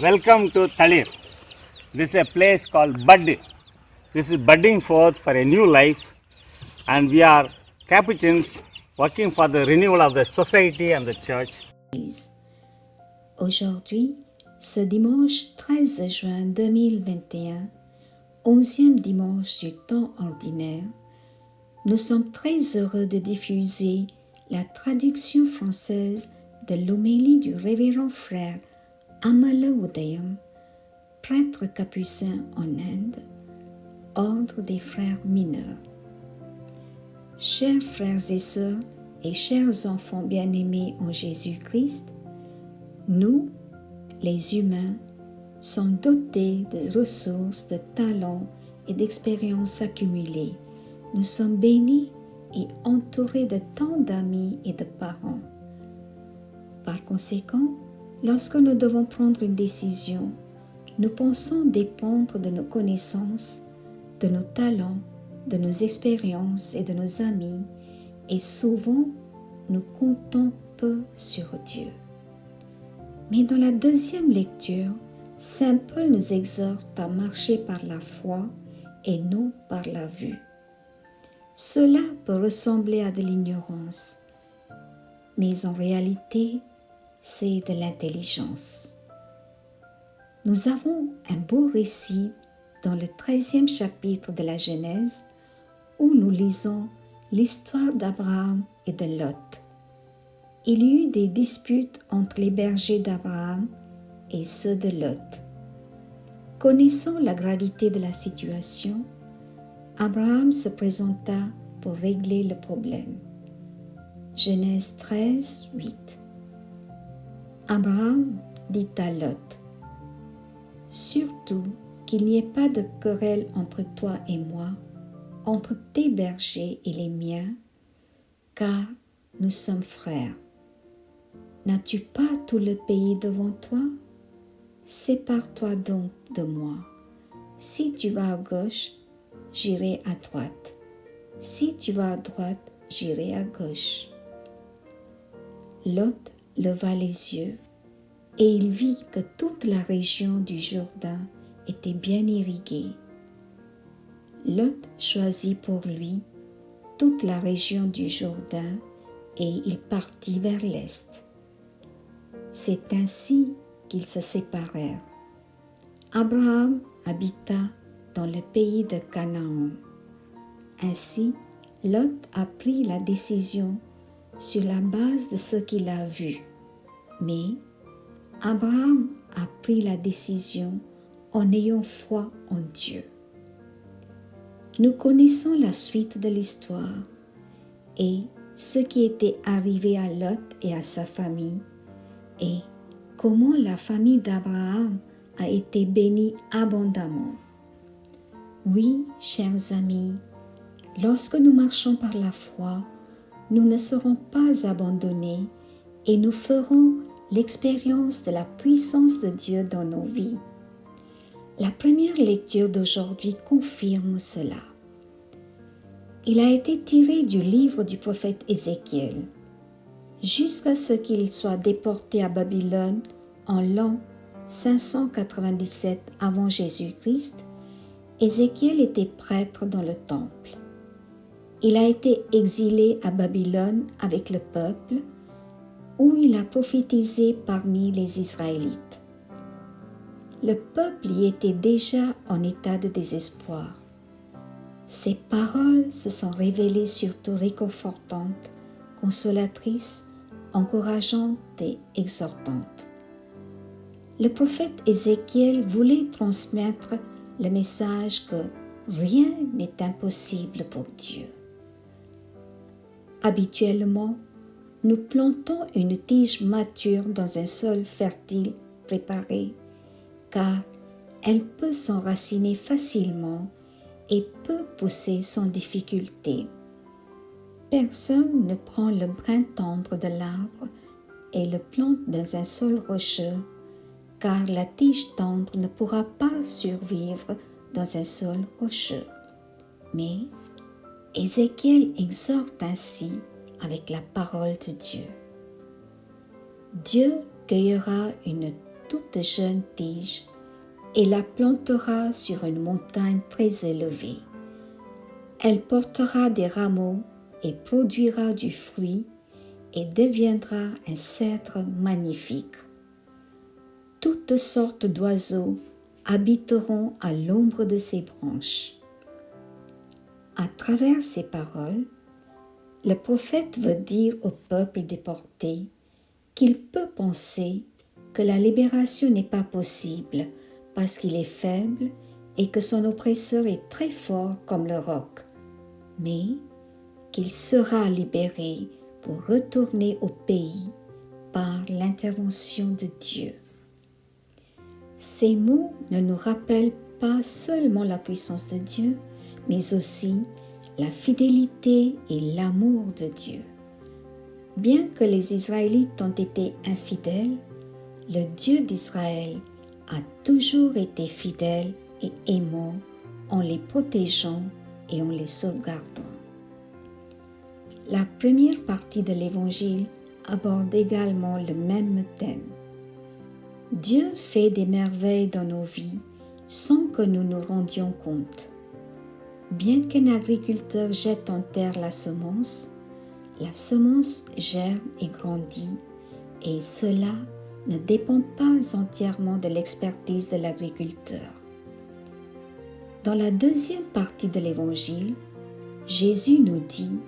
Welcome to Talir. This is a place called Bud. This is budding forth for a new life, and we are Capuchins working for the renewal of the society and the church. Aujourd'hui, ce dimanche 13 juin 2021, 11e dimanche du temps ordinaire, nous sommes très heureux de diffuser la traduction française de l'homélie du révérend frère Amala Udayam, prêtre capucin en Inde, ordre des frères mineurs. Chers frères et sœurs et chers enfants bien-aimés en Jésus-Christ, nous, les humains, sommes dotés de ressources, de talents et d'expériences accumulées. Nous sommes bénis et entourés de tant d'amis et de parents. Par conséquent, lorsque nous devons prendre une décision, nous pensons dépendre de nos connaissances, de nos talents, de nos expériences et de nos amis, et souvent nous comptons peu sur Dieu. Mais dans la deuxième lecture, Saint Paul nous exhorte à marcher par la foi et non par la vue. Cela peut ressembler à de l'ignorance, mais en réalité, c'est de l'intelligence. Nous avons un beau récit dans le 13e chapitre de la Genèse où nous lisons l'histoire d'Abraham et de Lot. Il y eut des disputes entre les bergers d'Abraham et ceux de Lot. Connaissant la gravité de la situation, Abraham se présenta pour régler le problème. Genèse 13, 8. Abraham dit à Lot, « Surtout qu'il n'y ait pas de querelle entre toi et moi, entre tes bergers et les miens, car nous sommes frères. N'as-tu pas tout le pays devant toi? Sépare-toi donc de moi. Si tu vas à gauche, j'irai à droite. Si tu vas à droite, j'irai à gauche. » Lot leva les yeux et il vit que toute la région du Jourdain était bien irriguée. Lot choisit pour lui toute la région du Jourdain et il partit vers l'est. C'est ainsi qu'ils se séparèrent. Abraham habita dans le pays de Canaan. Ainsi, Lot a pris la décision sur la base de ce qu'il a vu. Mais Abraham a pris la décision en ayant foi en Dieu. Nous connaissons la suite de l'histoire et ce qui était arrivé à Lot et à sa famille et comment la famille d'Abraham a été bénie abondamment. Oui, chers amis, lorsque nous marchons par la foi, nous ne serons pas abandonnés et nous ferons l'expérience de la puissance de Dieu dans nos vies. La première lecture d'aujourd'hui confirme cela. Il a été tiré du livre du prophète Ézéchiel. Jusqu'à ce qu'il soit déporté à Babylone en l'an 597 avant Jésus-Christ, Ézéchiel était prêtre dans le temple. Il a été exilé à Babylone avec le peuple, où il a prophétisé parmi les Israélites. Le peuple y était déjà en état de désespoir. Ses paroles se sont révélées surtout réconfortantes, consolatrices, encourageantes et exhortantes. Le prophète Ézéchiel voulait transmettre le message que rien n'est impossible pour Dieu. Habituellement, nous plantons une tige mature dans un sol fertile préparé, car elle peut s'enraciner facilement et peut pousser sans difficulté. Personne ne prend le brin tendre de l'arbre et le plante dans un sol rocheux, car la tige tendre ne pourra pas survivre dans un sol rocheux. Mais Ézéchiel exhorte ainsi avec la parole de Dieu. Dieu cueillera une toute jeune tige et la plantera sur une montagne très élevée. Elle portera des rameaux et produira du fruit et deviendra un cèdre magnifique. Toutes sortes d'oiseaux habiteront à l'ombre de ses branches. À travers ces paroles, le prophète veut dire au peuple déporté qu'il peut penser que la libération n'est pas possible parce qu'il est faible et que son oppresseur est très fort comme le roc, mais qu'il sera libéré pour retourner au pays par l'intervention de Dieu. Ces mots ne nous rappellent pas seulement la puissance de Dieu, mais aussi la fidélité et l'amour de Dieu. Bien que les Israélites ont été infidèles, le Dieu d'Israël a toujours été fidèle et aimant en les protégeant et en les sauvegardant. La première partie de l'Évangile aborde également le même thème. Dieu fait des merveilles dans nos vies sans que nous nous rendions compte. Bien qu'un agriculteur jette en terre la semence germe et grandit, et cela ne dépend pas entièrement de l'expertise de l'agriculteur. Dans la deuxième partie de l'Évangile, Jésus nous dit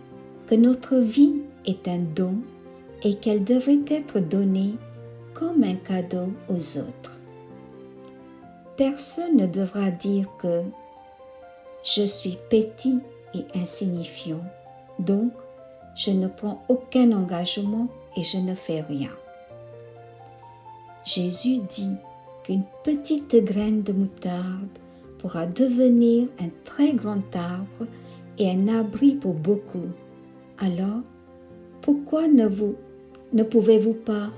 que notre vie est un don et qu'elle devrait être donnée comme un cadeau aux autres. Personne ne devra dire que je suis petit et insignifiant, donc je ne prends aucun engagement et je ne fais rien. Jésus dit qu'une petite graine de moutarde pourra devenir un très grand arbre et un abri pour beaucoup. Alors, pourquoi ne pouvez-vous pas?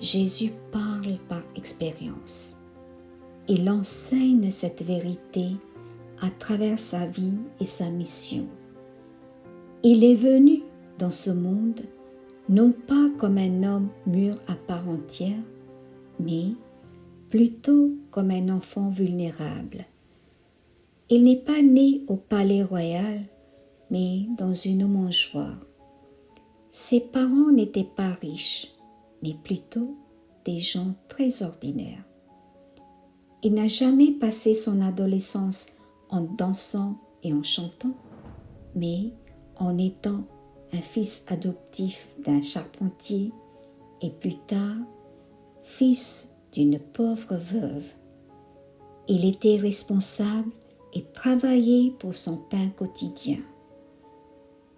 Jésus parle par expérience. Il enseigne cette vérité à travers sa vie et sa mission. Il est venu dans ce monde non pas comme un homme mûr à part entière, mais plutôt comme un enfant vulnérable. Il n'est pas né au palais royal, mais dans une mangeoire. Ses parents n'étaient pas riches, mais plutôt des gens très ordinaires. Il n'a jamais passé son adolescence en dansant et en chantant, mais en étant un fils adoptif d'un charpentier et plus tard, fils d'une pauvre veuve. Il était responsable et travaillait pour son pain quotidien.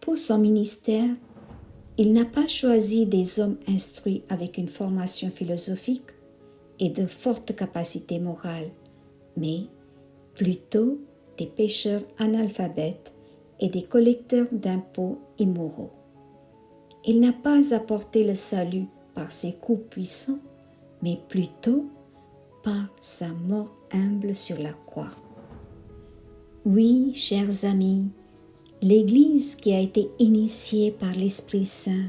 Pour son ministère, il n'a pas choisi des hommes instruits avec une formation philosophique et de fortes capacités morales, mais plutôt des pécheurs analphabètes et des collecteurs d'impôts immoraux. Il n'a pas apporté le salut par ses coups puissants, mais plutôt par sa mort humble sur la croix. Oui, chers amis, l'Église qui a été initiée par l'Esprit Saint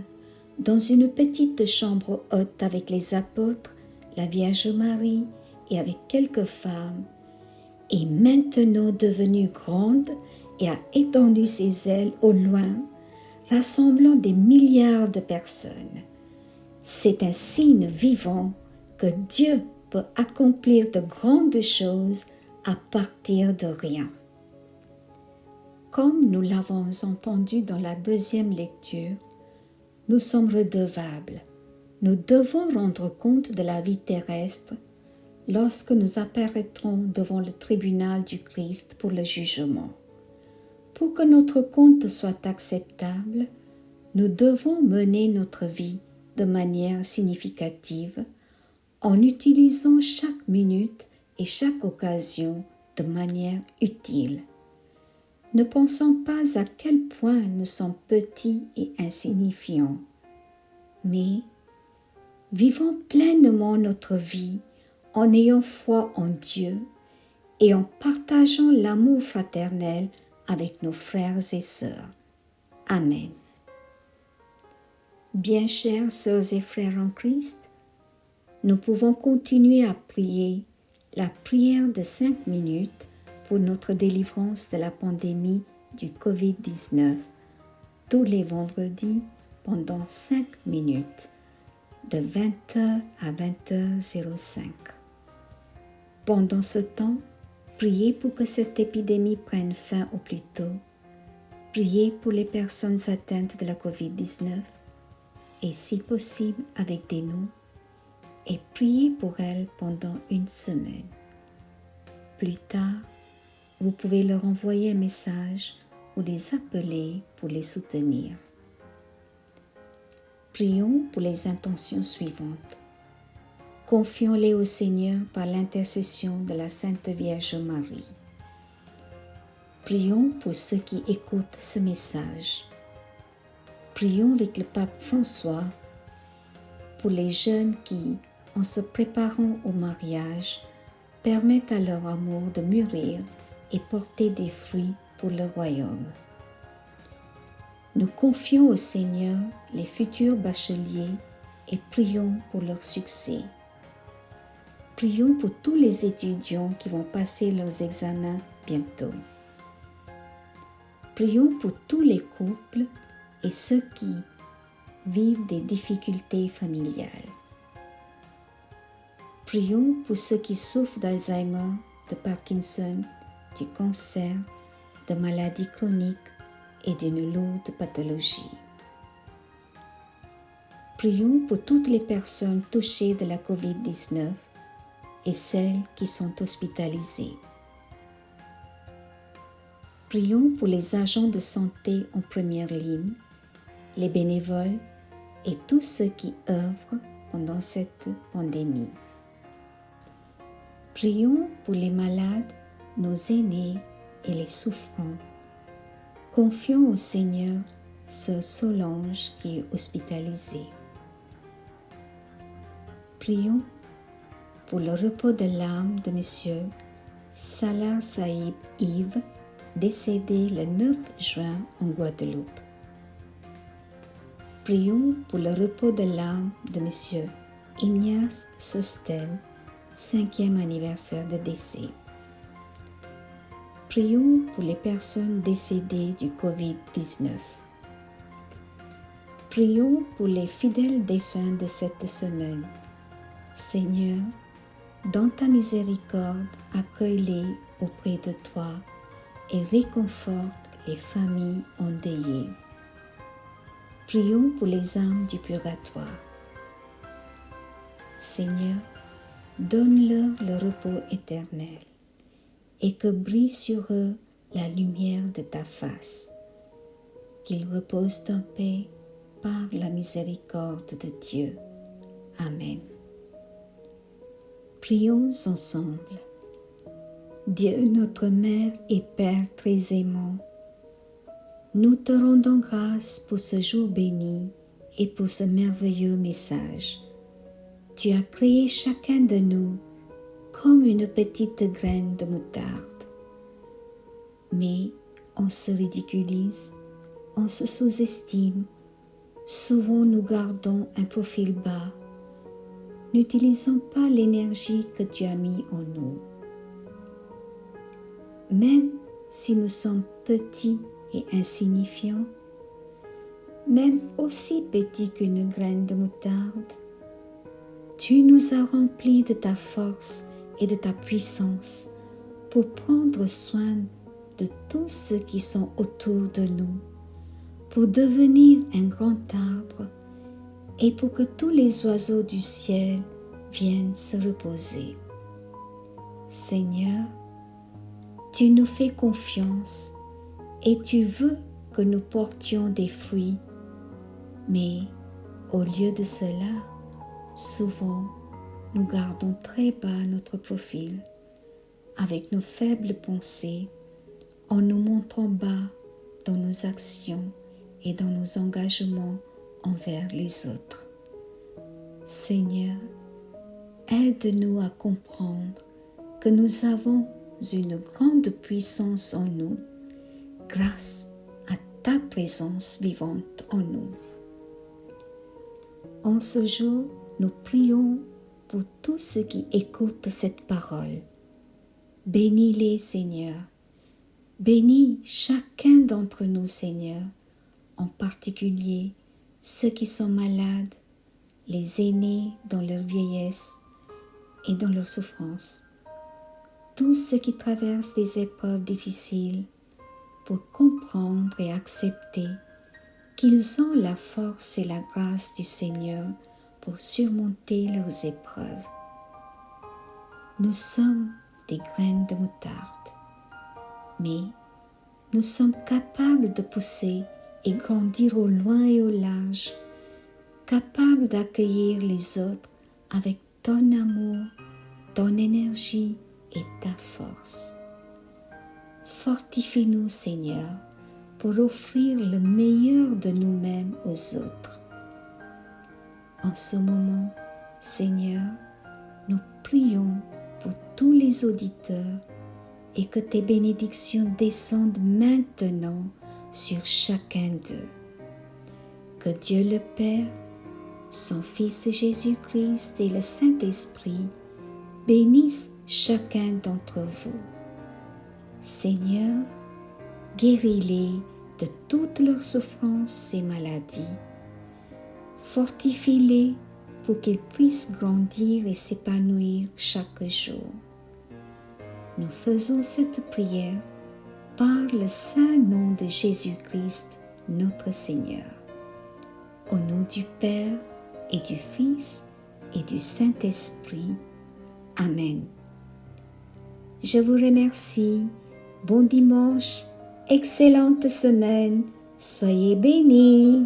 dans une petite chambre haute avec les apôtres, la Vierge Marie et avec quelques femmes, est maintenant devenue grande et a étendu ses ailes au loin, rassemblant des milliards de personnes. C'est un signe vivant que Dieu peut accomplir de grandes choses à partir de rien. Comme nous l'avons entendu dans la deuxième lecture, nous sommes redevables. Nous devons rendre compte de la vie terrestre lorsque nous apparaîtrons devant le tribunal du Christ pour le jugement. Pour que notre compte soit acceptable, nous devons mener notre vie de manière significative en utilisant chaque minute et chaque occasion de manière utile. Ne pensons pas à quel point nous sommes petits et insignifiants, mais vivons pleinement notre vie en ayant foi en Dieu et en partageant l'amour fraternel avec nos frères et sœurs. Amen. Bien chers sœurs et frères en Christ, nous pouvons continuer à prier la prière de 5 minutes pour notre délivrance de la pandémie du COVID-19 tous les vendredis pendant 5 minutes de 20h à 20h05. Pendant ce temps, priez pour que cette épidémie prenne fin au plus tôt. Priez pour les personnes atteintes de la COVID-19 et si possible avec des noms et priez pour elles pendant une semaine. Plus tard, vous pouvez leur envoyer un message ou les appeler pour les soutenir. Prions pour les intentions suivantes. Confions-les au Seigneur par l'intercession de la Sainte Vierge Marie. Prions pour ceux qui écoutent ce message. Prions avec le pape François pour les jeunes qui, en se préparant au mariage, permettent à leur amour de mûrir et porter des fruits pour le royaume. Nous confions au Seigneur les futurs bacheliers et prions pour leur succès. Prions pour tous les étudiants qui vont passer leurs examens bientôt. Prions pour tous les couples et ceux qui vivent des difficultés familiales. Prions pour ceux qui souffrent d'Alzheimer, de Parkinson, du cancer, de maladies chroniques et d'une lourde pathologie. Prions pour toutes les personnes touchées de la COVID-19 et celles qui sont hospitalisées. Prions pour les agents de santé en première ligne, les bénévoles et tous ceux qui œuvrent pendant cette pandémie. Prions pour les malades, nos aînés et les souffrants. Confions au Seigneur sœur Solange qui est hospitalisée. Prions pour le repos de l'âme de Monsieur Salah Saïb Yves, décédé le 9 juin en Guadeloupe. Prions pour le repos de l'âme de Monsieur Ignace Sostel, 5e anniversaire de décès. Prions pour les personnes décédées du COVID-19. Prions pour les fidèles défunts de cette semaine. Seigneur, dans ta miséricorde, accueille-les auprès de toi et réconforte les familles endeuillées. Prions pour les âmes du purgatoire. Seigneur, donne-leur le repos éternel et que brille sur eux la lumière de ta face, qu'ils reposent en paix par la miséricorde de Dieu. Amen. Prions ensemble. Dieu notre Mère et Père très aimant, nous te rendons grâce pour ce jour béni et pour ce merveilleux message. Tu as créé chacun de nous comme une petite graine de moutarde. Mais on se ridiculise, on se sous-estime, souvent nous gardons un profil bas, n'utilisons pas l'énergie que tu as mis en nous. Même si nous sommes petits et insignifiants, même aussi petits qu'une graine de moutarde, tu nous as remplis de ta force et de ta puissance pour prendre soin de tous ceux qui sont autour de nous, pour devenir un grand arbre et pour que tous les oiseaux du ciel viennent se reposer. Seigneur, tu nous fais confiance et tu veux que nous portions des fruits, mais au lieu de cela, souvent nous gardons très bas notre profil avec nos faibles pensées en nous montrant bas dans nos actions et dans nos engagements envers les autres. Seigneur, aide-nous à comprendre que nous avons une grande puissance en nous grâce à ta présence vivante en nous. En ce jour, nous prions pour tous ceux qui écoutent cette parole. Bénis-les, Seigneur. Bénis chacun d'entre nous, Seigneur, en particulier ceux qui sont malades, les aînés dans leur vieillesse et dans leur souffrance, tous ceux qui traversent des épreuves difficiles pour comprendre et accepter qu'ils ont la force et la grâce du Seigneur pour surmonter leurs épreuves. Nous sommes des graines de moutarde, mais nous sommes capables de pousser et grandir au loin et au large, capables d'accueillir les autres avec ton amour, ton énergie et ta force. Fortifie-nous, Seigneur, pour offrir le meilleur de nous-mêmes aux autres. En ce moment, Seigneur, nous prions pour tous les auditeurs et que tes bénédictions descendent maintenant sur chacun d'eux. Que Dieu le Père, son Fils Jésus-Christ et le Saint-Esprit bénissent chacun d'entre vous. Seigneur, guéris-les de toutes leurs souffrances et maladies. Fortifie-les pour qu'ils puissent grandir et s'épanouir chaque jour. Nous faisons cette prière par le saint nom de Jésus-Christ, notre Seigneur. Au nom du Père et du Fils et du Saint-Esprit. Amen. Je vous remercie. Bon dimanche, excellente semaine. Soyez bénis.